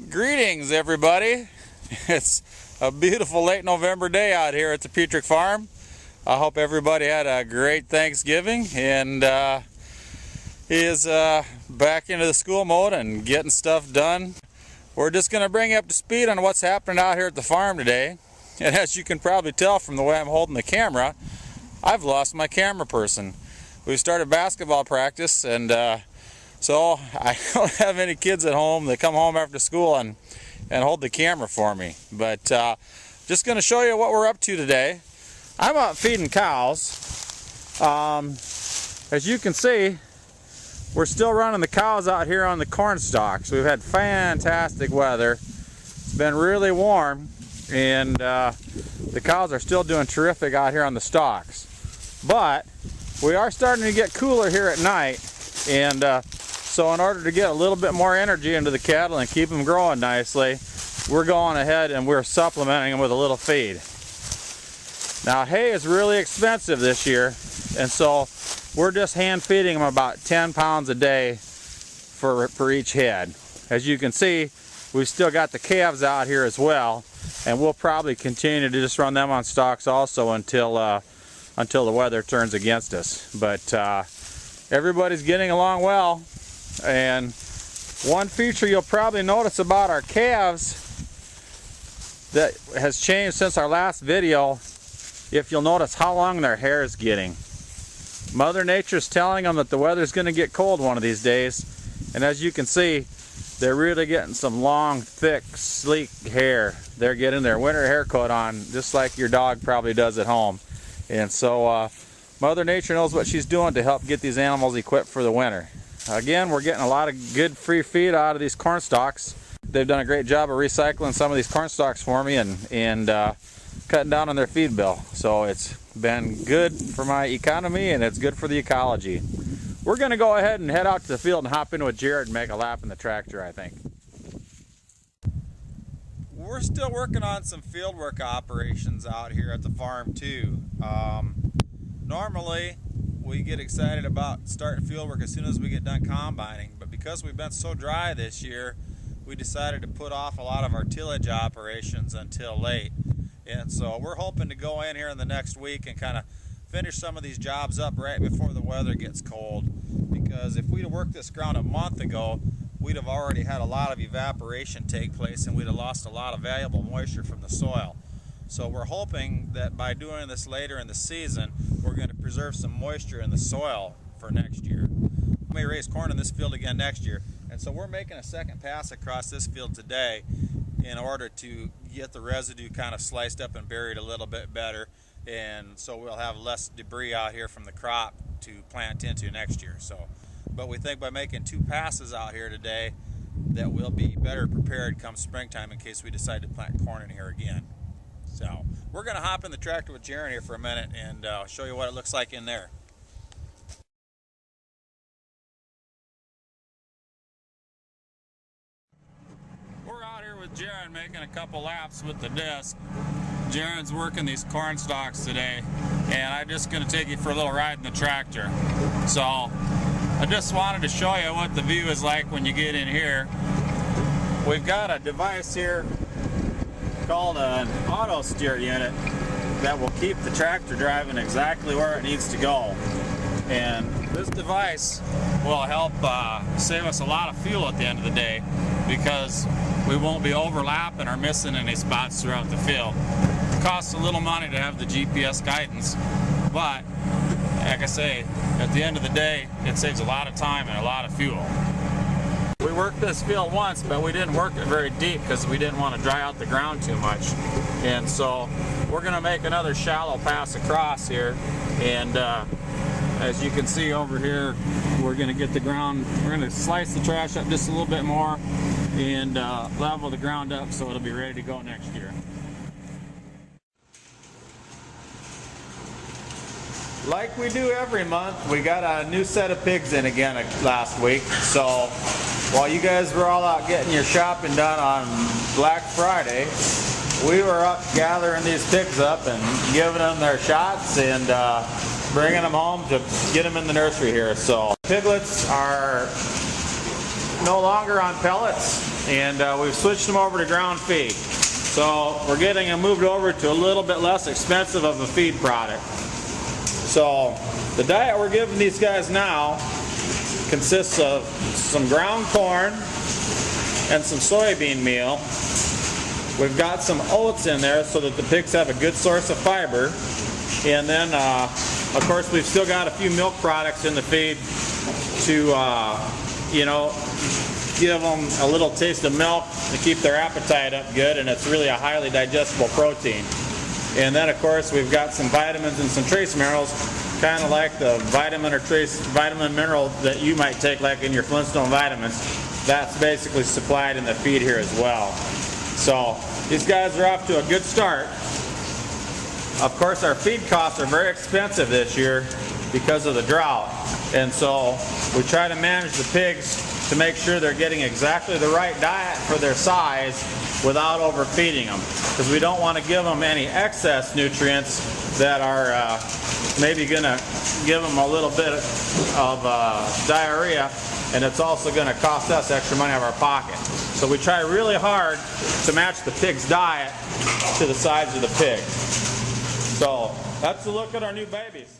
Greetings, everybody. It's a beautiful late November day out here at the Petrik farm. I hope everybody had a great Thanksgiving and is back into the school mode and getting stuff done. We're just going to bring you up to speed on what's happening out here at the farm today. And as you can probably tell from the way I'm holding the camera, I've lost my camera person. We started basketball practice, and so I don't have any kids at home that come home after school and hold the camera for me. But just going to show you what we're up to today. I'm out feeding cows. As you can see, we're still running the cows out here on the corn stalks. We've had fantastic weather. It's been really warm, and the cows are still doing terrific out here on the stalks. But we are starting to get cooler here at night, and so in order to get a little bit more energy into the cattle and keep them growing nicely, we're going ahead and we're supplementing them with a little feed. Now, hay is really expensive this year, and so we're just hand feeding them about 10 pounds a day for each head. As you can see, we've still got the calves out here as well, and we'll probably continue to just run them on stalks also until the weather turns against us. But everybody's getting along well. And one feature you'll probably notice about our calves that has changed since our last video, if you'll notice how long their hair is getting. Mother Nature's telling them that the weather's going to get cold one of these days, and as you can see, they're really getting some long, thick, sleek hair. They're getting their winter haircut on just like your dog probably does at home. And so Mother Nature knows what she's doing to help get these animals equipped for the winter. Again, we're getting a lot of good free feed out of these corn stalks. They've done a great job of recycling some of these corn stalks for me and cutting down on their feed bill. So it's been good for my economy, and it's good for the ecology. We're going to go ahead and head out to the field and hop in with Jared and make a lap in the tractor, I think. We're still working on some field work operations out here at the farm too. Normally, we get excited about starting field work as soon as we get done combining, but because we've been so dry this year, we decided to put off a lot of our tillage operations until late. And so we're hoping to go in here in the next week and kind of finish some of these jobs up right before the weather gets cold. Because if we'd have worked this ground a month ago, we'd have already had a lot of evaporation take place, and we'd have lost a lot of valuable moisture from the soil. So we're hoping that by doing this later in the season, we're going to preserve some moisture in the soil for next year. We may raise corn in this field again next year, and so we're making a second pass across this field today in order to get the residue kind of sliced up and buried a little bit better, and so we'll have less debris out here from the crop to plant into next year. But we think by making two passes out here today that we'll be better prepared come springtime in case we decide to plant corn in here again. So we're going to hop in the tractor with Jaron here for a minute and show you what it looks like in there. We're out here with Jaron making a couple laps with the disc. Jaron's working these corn stalks today, and I'm just going to take you for a little ride in the tractor. So I just wanted to show you what the view is like when you get in here. We've got a device here called an auto steer unit that will keep the tractor driving exactly where it needs to go. And this device will help save us a lot of fuel at the end of the day, because we won't be overlapping or missing any spots throughout the field. It costs a little money to have the GPS guidance, but like I say, at the end of the day, it saves a lot of time and a lot of fuel. We worked this field once, but we didn't work it very deep because we didn't want to dry out the ground too much. And so we're going to make another shallow pass across here. And as you can see over here, we're going to get the ground, we're going to slice the trash up just a little bit more and level the ground up so it'll be ready to go next year. Like we do every month, we got a new set of pigs in again last week. So while you guys were all out getting your shopping done on Black Friday, we were up gathering these pigs up and giving them their shots and bringing them home to get them in the nursery here. So piglets are no longer on pellets, and we've switched them over to ground feed. So we're getting them moved over to a little bit less expensive of a feed product. So the diet we're giving these guys now consists of some ground corn and some soybean meal. We've got some oats in there so that the pigs have a good source of fiber. And then, of course, we've still got a few milk products in the feed to, you know, give them a little taste of milk to keep their appetite up good, and it's really a highly digestible protein. And then, of course, we've got some vitamins and some trace minerals, kind of like the vitamin or trace vitamin mineral that you might take like in your Flintstone vitamins. That's basically supplied in the feed here as well. So these guys are off to a good start. Of course, our feed costs are very expensive this year because of the drought, and so we try to manage the pigs to make sure they're getting exactly the right diet for their size without overfeeding them, because we don't want to give them any excess nutrients that are maybe going to give them a little bit of diarrhea, and it's also going to cost us extra money out of our pocket. So we try really hard to match the pig's diet to the size of the pig. So that's a look at our new babies.